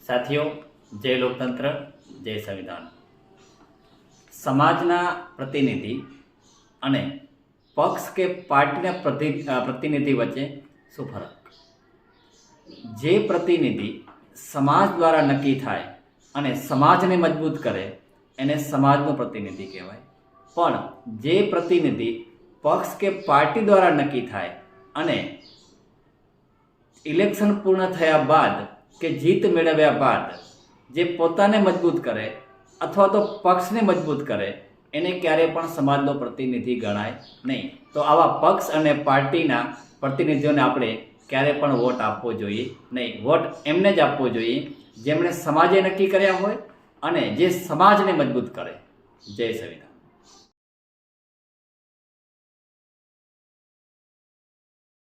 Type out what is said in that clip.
સાથીઓ, જય લોકતંત્ર, જય સંવિધાન। સમાજના પ્રતિનિધિ અને પક્ષ કે પાર્ટીના પ્રતિનિધિ વચ્ચે શું ફરક? જે પ્રતિનિધિ સમાજ દ્વારા નક્કી થાય અને સમાજને મજબૂત કરે એને સમાજનો પ્રતિનિધિ કહેવાય। પણ જે પ્રતિનિધિ પક્ષ કે પાર્ટી દ્વારા નક્કી થાય અને ઇલેક્શન પૂર્ણ થયા બાદ કે જીત મેળવ્યા બાદ જે પોતાને મજબૂત કરે અથવા તો પક્ષને મજબૂત કરે એને ક્યારેય પણ સમાજનો પ્રતિનિધિ ગણાય નહીં। તો આવા પક્ષ અને પાર્ટીના પ્રતિનિધિઓને આપણે ક્યારેય પણ વોટ આપવો જોઈએ નહીં। વોટ એમને જ આપવો જોઈએ જેમણે સમાજે નક્કી કર્યા હોય અને જે સમાજને મજબૂત કરે। જય સંવિધાન।